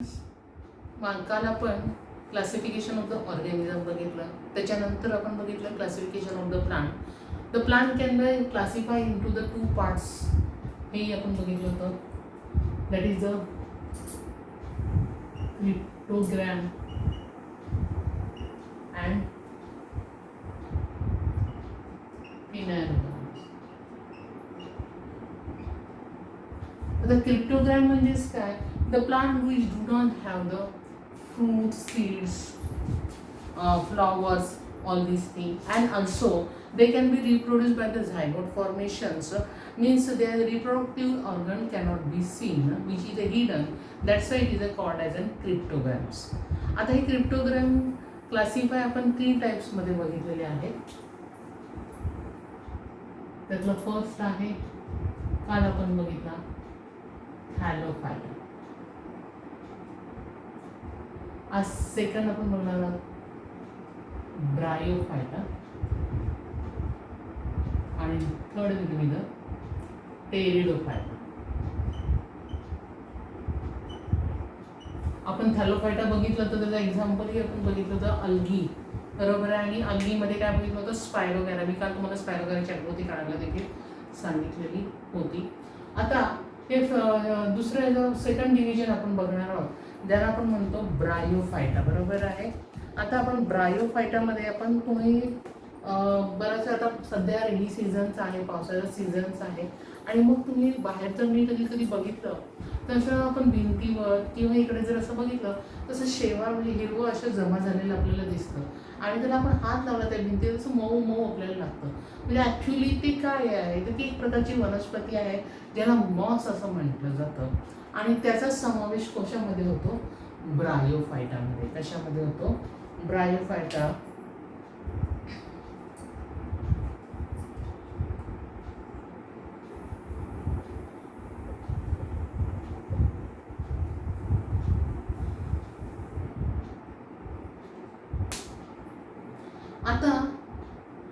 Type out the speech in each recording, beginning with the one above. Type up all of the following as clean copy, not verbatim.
काल आपण classification of the organism बघितलं, त्याच्यानंतर आपण बघितलं classification of the plant. The plant can be classify into the 2 parts. हे आपण बघितलं होतं. That is the cryptogram and phanerogam. The cryptogram म्हणजेच काय? The plant which do not have the fruits, seeds, flowers, all these things, and also they can be reproduced by the zygote formations. Means their reproductive organ cannot be seen, which is hidden. That's why it is called as an cryptograms. आता हे cryptogram classify आपण 3 types मध्ये बघितलेले आहेत. त्यातलं first आहे काल आपण बघितला हॅलोफायटा. आज सेकंड आपण बघणार आहोत ब्रायोफायटा आणि थर्ड विल द टेरिडोफायटा. आपण थॅलोफायटा बघितलं तर त्याचं एक्झाम्पलही आपण बघितलं होतं अल्गी, बरोबर आहे. आणि अल्गीमध्ये काय बघितलं होतं स्पायरोगॅरा. मी काल तुम्हाला स्पायरोगॅराची आकृती काढायला देखील सांगितलेली होती. आता हे दुसरं सेकंड डिव्हिजन आपण बघणार आहोत, ज्याला आपण म्हणतो ब्रायोफायटा, बरोबर आहे. आता आपण ब्रायोफायटामध्ये आपण तुम्ही बराच आता सध्या रेनी सीझन्स आहे, पावसाळ्याचा सीझन्स आहे, आणि मग तुम्ही बाहेरचं मी कधी कधी बघितलं तसं आपण भिंतीवर किंवा इकडे जर असं बघितलं तसं शेवाळ म्हणजे हिरवं असं जमा झालेलं आपल्याला दिसतं, आणि त्याला आपण हात लावला त्या भिंतीवर तसं मऊ मऊ आपल्याला लागतं. म्हणजे ॲक्च्युली ते काय आहे तर ती एक प्रकारची वनस्पती आहे ज्याला मॉस असं म्हटलं जातं, आणि त्याचा समावेश कशामध्ये होतो? ब्रायोफायटामध्ये. कशामध्ये होतो? ब्रायोफायटा. आता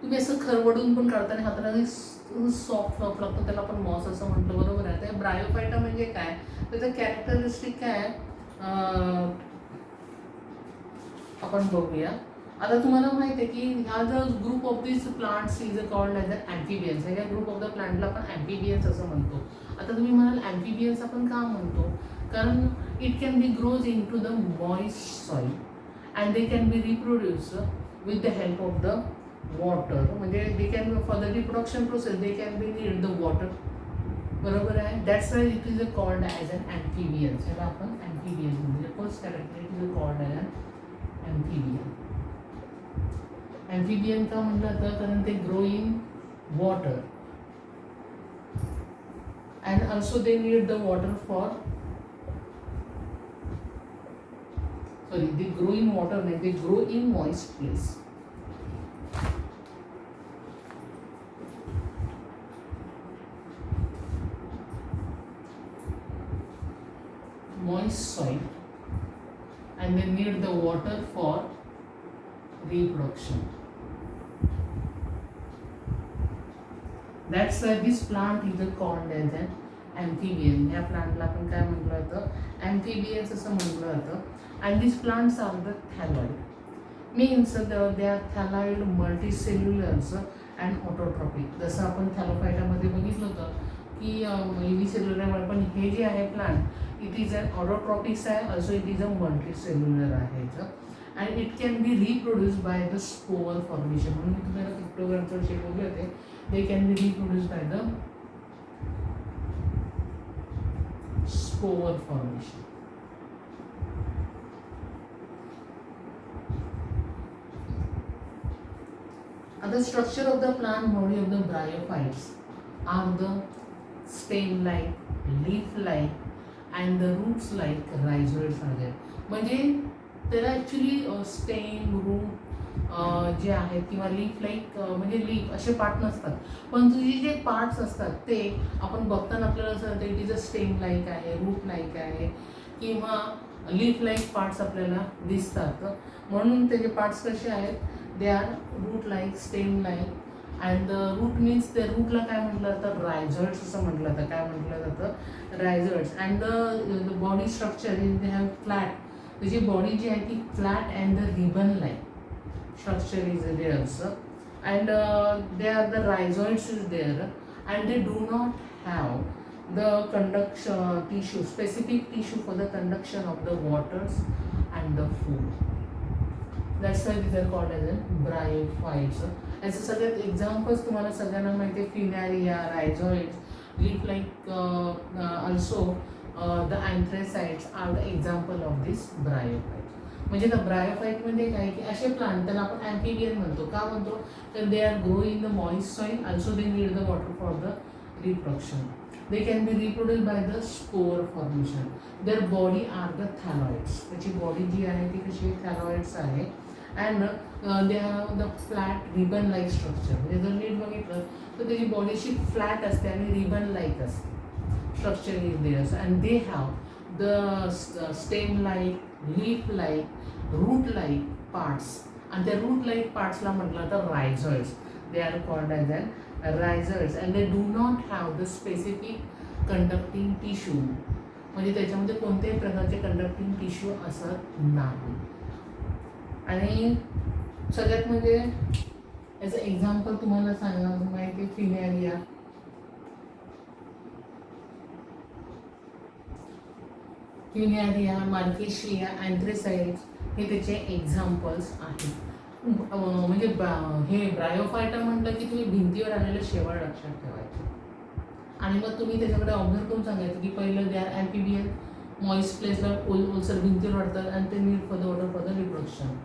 तुम्ही असं खरवडून पण काढताना हाताला सॉफ्ट फ्लॉप लागतं, त्याला आपण मॉस असं म्हटलं, बरोबर आहे. तर ब्रायोफायटा म्हणजे काय? त्याचं कॅरेक्टरिस्टिक काय आपण बघूया. आता तुम्हाला माहिती आहे की हा जो group of this plants is called as a amphibians. ह्या ग्रुप ऑफ द प्लांटला आपण ॲम्फिबियन्स असं म्हणतो. आता तुम्ही म्हणाल ॲम्फिबियन्स आपण का म्हणतो? कारण it can be grows into the moist soil and they can be reproduce with the help of the water. म्हणजे they can for the reproduction process they can be need the water, बरोबर आहे. That's why it is called as an amphibian. ह्याला आपण amphibian म्हणजे first character it is called as an amphibian. amphibian का म्हटलं तर कारण ते grow in water and also they need the water for they grow in water and they grow in moist place. Moist soil and they need the water for reproduction. That's why this plant is called as an amphibian. या प्लांटला आपण काय म्हटलं होतं? amphibians असं म्हटलं होतं. And these plants are the thalloid. Means they are thalloid, multicellulars and autotrophic. जसं आपण थॅलोफायटामध्ये बघितलं होतं की युनिसेल्युलर आहे, पण हे जे आहे plant it is an autotrophics आहे, also it is a multicellular आहे. And it can be reproduce by the spore formation. म्हणून मी तुम्हाला क्रिप्टोग्रामचं शिकवले होते. They can be reproduce by the spore formation. The structure of the plant body of the bryophytes are the stem-like, leaf-like, and the roots-like rhizoids are there. म्हणजे त्याला actually stem, route जे आहेत किंवा लीफ-लाईक म्हणजे leaf असे part नसतात, पण तुझे जे पार्ट्स असतात ते आपण बघताना आपल्याला असं वाटतं इट इज अ स्टेम-लाईक आहे, रूट-लाईक आहे किंवा लीफ-लाईक पार्ट्स आपल्याला दिसतात. म्हणून त्याचे पार्ट्स कसे आहेत? They are root like, stem like and the root means त्या रूटला काय म्हटलं जातं, रायझॉइड्स असं म्हटलं जातं. काय म्हटलं जातं, rhizoids. And the body structure is they have flat, त्याची बॉडी जी आहे ती flat and the ribbon like structure is there असं. And they are the rhizoids is there and they do not have the conduction tissue, specific tissue for the conduction of the waters and the food. That's why these are called as bryophytes. याचे सगळ्यात examples तुम्हाला सगळ्यांना माहिती आहे, Funaria, rhizoids, leaf like, also the anthracites are the example of this bryophyte. म्हणजे the bryophyte म्हणजे काय की असे प्लांट, त्याला आपण ॲम्फिबियन म्हणतो. का म्हणतो, तर they are grow in the moist soil, also they need the water for the reproduction. They can be reproduced by the spore formation. Their body are the thaloids. त्याची बॉडी जी आहे ती कशी थॅलॉइड्स आहे. And they have the flat ribbon like structure. म्हणजे जर नीट बघितलं तर त्याची बॉडी अशी फ्लॅट असते आणि रिबन लाईक असते. Structure is there's and they have the stem like, leaf like, root like parts. आणि त्या रूट लाईक पार्ट्सला म्हटलं तर रायझॉइड्स. They are called as rhizoids and they do not have the specific conducting tissue. म्हणजे त्याच्यामध्ये कोणत्याही प्रकारचे conducting tissue असत नाही. आणि सगळ्यात म्हणजे याचं एक्झाम्पल तुम्हाला सांगायला माहिती, फिनारिया, मार्केशिया, अँथ्रेसाइड्स हे त्याचे एक्झाम्पल्स आहेत. म्हणजे हे ब्रायोफायटा म्हटलं की तुम्ही भिंतीवर आलेलं शेवाळ लक्षात ठेवायचं. आणि मग तुम्ही त्याच्याकडे ऑब्झर्व करून सांगायचं की पहिलं दे आर ॲम्फिबियन, मॉइस्ट प्लेसला ओलसर भिंतीवर वाढतात आणि ते need for the water for the reproduction.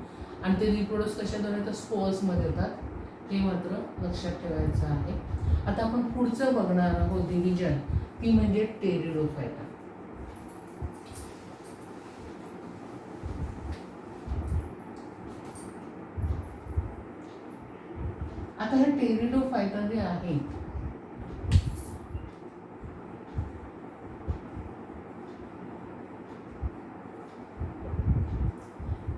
आणि ते रिप्रोड्यूस कशाद्वारे तर स्पोअर्समध्ये होतात, हे मात्र लक्षात ठेवायचं आहे. आता आपण पुढचं बघणार आहोत डिव्हिजन, ती म्हणजे टेरिडोफायटा. आता हे टेरिडोफायटा जे आहे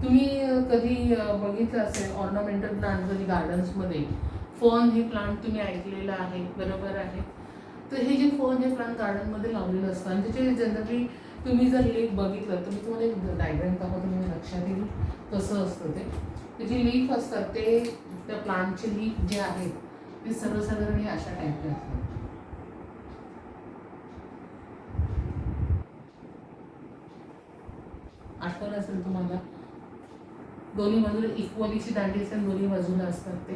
तुम्ही कधी बघितलं असेल ऑर्नामेंटल प्लांट कधी गार्डन्समध्ये, फर्न हे प्लांट तुम्ही ऐकलेलं आहे, बरोबर आहे. तर हे जे फर्न हे प्लांट गार्डनमध्ये लावलेलं असतं आणि त्याचे जनरली तुम्ही जर लीफ बघितलं तर मी तुम्हाला एक डायग्राम दाखवतो, तुम्ही लक्षात येईल कसं असतं ते. त्याची लीफ असतात ते, त्या प्लांटचे लीफ जे आहेत ते सर्वसाधारण हे अशा टाईपचे असतात. आठवण असेल तुम्हाला, दोन्ही बाजूला इक्वलीची दांडी असते, दोन्ही बाजूला असतात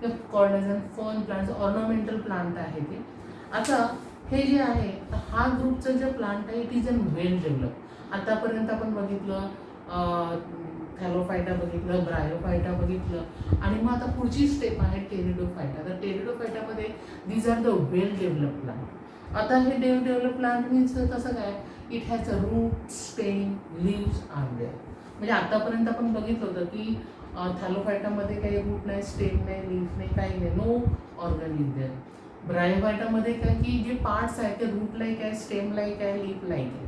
ते called as an fern plant, ornamental plant आहे ते. आता हे जे आहे, हा ग्रुपचं जे प्लांट आहे it is an well develop. आतापर्यंत आपण बघितलं थॅलोफायटा बघितलं, ब्रायोफायटा बघितलं, आणि मग आता पुढची स्टेप आहे टेरिडोफायटा. तर टेरिडोफायटामध्ये these are the well develop plant. आता हे डेव्हलप प्लांट मीन्स कसं काय, it has a root, stem, leaves are there. म्हणजे आतापर्यंत आपण बघितलं होतं की थॅलोफायटामध्ये काही रूट नाही, स्टेम नाही, लीफ नाही, काही नाही, नो ऑर्गन इज देअर. ब्रायोफायटामध्ये काय की जे पार्ट्स आहेत ते रूट लाईक आहे, स्टेम लाईक आहे, लीफ लाईक आहे.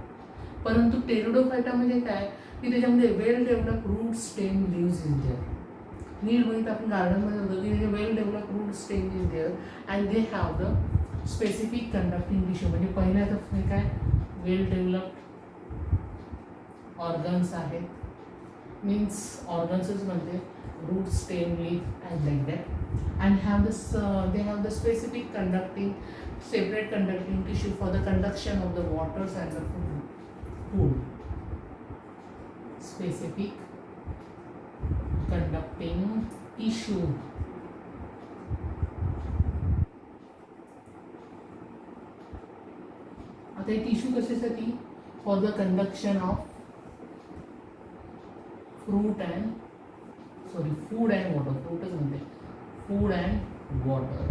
परंतु टेरिडोफायटा म्हणजे काय की त्याच्यामध्ये well develop root, stem, leaves is there. नीट बघितलं आपण गार्डनमध्ये होतं की well develop root, stem is there and they have the specific conducting tissue. म्हणजे पहिल्या तर काय वेल डेव्हलप ऑर्गन्स आहेत, मीन्स ऑर्गन्सच म्हणते, root, stem, leaf and like that. and have this they have the specific separate conducting tissue for the conduction of the waters and the food. Specific conducting tissue. आता tissue कशासाठी, for the conduction of food and water. फ्रूटच म्हणते, food and water.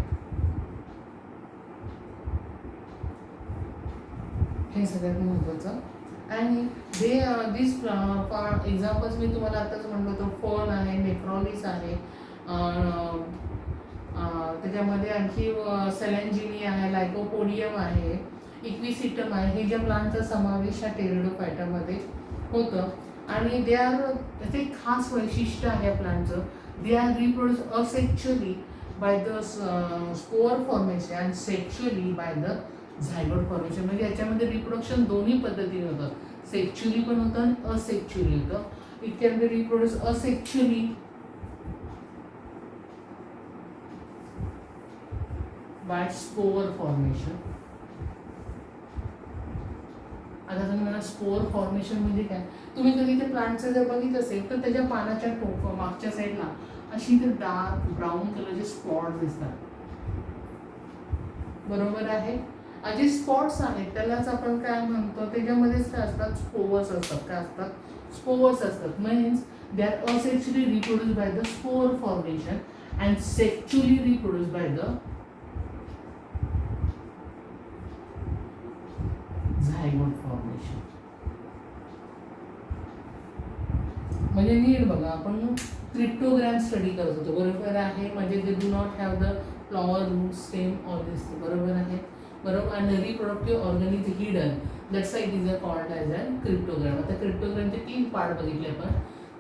हे सगळ्यात महत्त्वाचं. आणि दिस examples मी तुम्हाला आताच म्हणलं होतं, फर्न आहे, नेफ्रॉलिस आहे, त्याच्यामध्ये आणखी सेलेंजिनी आहे, लायकोपोडियम आहे, इक्विसिटम आहे. हे ज्या प्लांटचा समावेश हा टेरिडोफायटामध्ये होतं. आणि ते खास वैशिष्ट्य आहे या प्लांटचं, they are reproduced asexually bye the spore formation and sexually by the zygote formation. म्हणजे याच्यामध्ये रिप्रोडक्शन दोन्ही पद्धतीने होतं, सेक्शुअली पण होतं आणि असेक्शुअली होतं. It can be reproduce asexually by spore formation. आता तुम्ही मला स्पोअर फॉर्मेशन म्हणजे काय, तुम्ही कधी ते प्लांटचं जर बघितलं असेल तर त्याच्या पानाच्या मागच्या साईडला अशी ते डार्क ब्राऊन कलरचे स्पॉट्स दिसतात, बरोबर आहे. जे स्पॉट्स आहेत त्यालाच आपण काय म्हणतो, त्याच्यामध्येच काय असतात, स्पोअर्स असतात. काय असतात, स्पोअर्स असतात. Means they are asexually reproduce by the spore formation and sexually reproduce by the zygote formation. म्हणजे नीट बघा, आपण क्रिप्टोग्राम स्टडी करत होतो, बरोबर आहे. म्हणजे they do not have the flower, root, stem, all this, बरोबर आहे. बरोबर. आणि reproductive organ is hidden, that's why it is called as a cryptogram. आता क्रिप्टोग्रामचे 3 पार्ट बघितले आपण.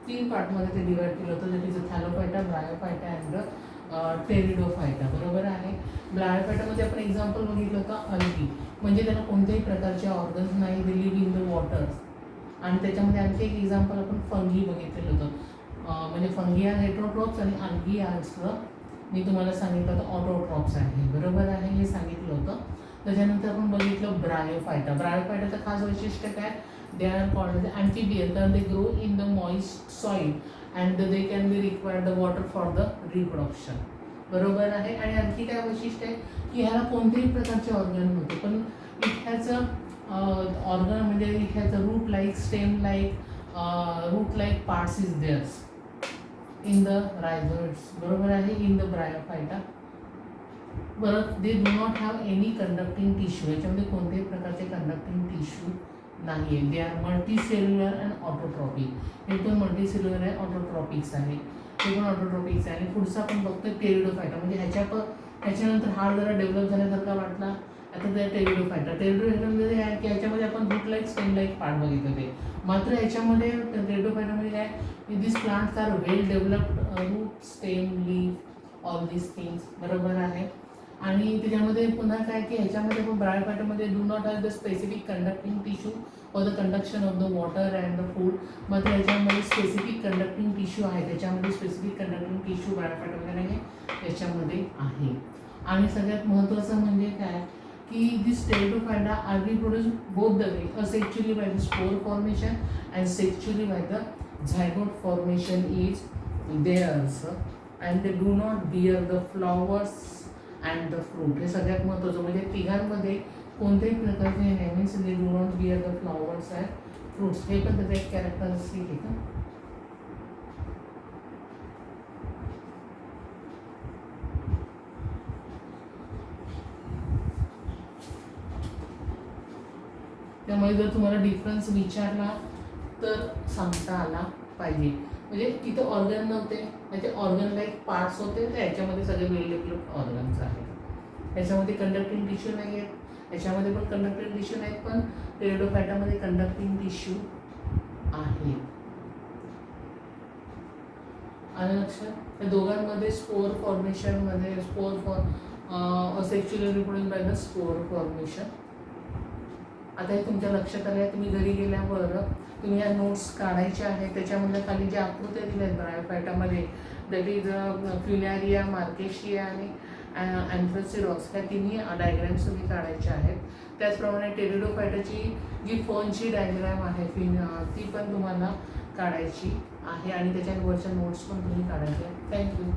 3 पार्टमध्ये ते डिवाइड केलं होतं. That is a Thallophyta, Bryophyta and Pteridophyta, बरोबर आहे. ब्रायोफायटामध्ये आपण एक्झाम्पल बघितलं होतं अल्गी, म्हणजे त्यांना कोणत्याही प्रकारचे ऑर्गन्स नाही, दे लिव्ह इन द वॉटर्स. आणि त्याच्यामध्ये आणखी एक एक्झाम्पल आपण फंगी बघितलेलं होतं. म्हणजे फंगी आर हेट्रोट्रॉप्स आणि अल्गी आर, मी तुम्हाला सांगितलं होतं, ऑटोट्रॉप्स आहे, बरोबर आहे, हे सांगितलं होतं. त्याच्यानंतर आपण बघितलं ब्रायोफायटा. ब्रायोफायटाचं खास वैशिष्ट्य काय, दे आर कॉल्ड अँफिबियन, कारण they grow in the moist soil and they can be required the water for the reproduction, बरोबर आहे. आणि आणखी काय वैशिष्ट्य आहे की ह्याला कोणत्याही प्रकारचे ऑर्गन नव्हते, पण इट हॅज ऑर्गन, म्हणजे it has root like, stem like, root like parts is theres in the rhizoids, बरोबर आहे, इन द ब्रायोफायटा. बरं, they do not have any conducting tissue, याच्यामध्ये कोणत्याही प्रकारचे कंडक्टिंग टिश्यू नाही आहे. They are multicellular and autotrophic. हे पण मल्टीसेल्युलर आहे, ऑटोट्रॉपिक्स आहे, हे पण ऑटोट्रॉपिक्स आहे. आणि पुढचा आपण बघतोय टेरिडोफायटा. म्हणजे ह्याच्यानंतर हा जरा डेव्हलप झाल्यासारखा वाटला. आता ते टेरिडोफायटा. टेरिडोफायटामध्ये काय की ह्याच्यामध्ये आपण root like, stem like part बघितलं ते. मात्र ह्याच्यामध्ये टेरिडोफायटामध्ये काय, this plants are well developed, root, stem, leaf, all this things, बरोबर आहे. आणि त्याच्यामध्ये पुन्हा काय की ह्याच्यामध्ये पण ब्रायोफायटामध्ये do not have the specific conducting tissue for the conduction of the water and the food. मात्र ह्याच्यामध्ये स्पेसिफिक कंडक्टिंग टिश्यू आहे, त्याच्यामध्ये स्पेसिफिक कंडक्टिंग टिश्यू ब्रायोफायटामध्ये नाही, त्याच्यामध्ये आहे. आणि सगळ्यात महत्त्वाचं म्हणजे काय की this Pteridophyta are reproduce both the way, asexually by the spore formation and sexually by the zygote formation is there's. And they do not bear the flowers and the fruit. हे सगळ्यात महत्त्वाचं, म्हणजे तिघांमध्ये कोणत्याही प्रकारचे नाही, means they do not bear the flowers and fruits. हे पण त्याचं एक कॅरेक्टरिस्टिक आहे का. त्यामुळे जर तुम्हाला डिफरन्स विचारला तर सांगता आला पाहिजे. म्हणजे तिथे ऑर्गन नव्हते, त्याचे ऑर्गन लाईक पार्ट्स होते, तर याच्यामध्ये सगळे वेल डेव्हलप्ड ऑर्गन्स आहेत. याच्यामध्ये कंडक्टिंग टिश्यू नाही आहेत, याच्यामध्ये पण कंडक्टिंग टिश्यू नाहीत, पण टेरिडोफायटामध्ये कंडक्टिंग टिश्यू आहे. आणि लक्षात, या दोघांमध्ये स्पोअर फॉर्मेशनमध्ये asexually reproduce by the spore formation. आता हे तुमच्या लक्षात आलं आहे. तुम्ही घरी गेल्यावर तुम्ही या नोट्स काढायच्या आहेत. त्याच्यामध्ये खाली ज्या आकृत्या दिल्या आहेत ब्रायोफायटामध्ये, दॅट इज फ्युलॅरिया, मार्केशिया आणि अँथ्रासिरॉक्स, ह्या तिन्ही डायग्रॅम्स तुम्ही काढायच्या आहेत. त्याचप्रमाणे टेरिडोफायटाची जी फर्नची डायग्रॅम आहे ती पण तुम्हाला काढायची आहे आणि त्याच्यावरच्या नोट्स पण तुम्ही काढायच्या आहेत. थँक्यू.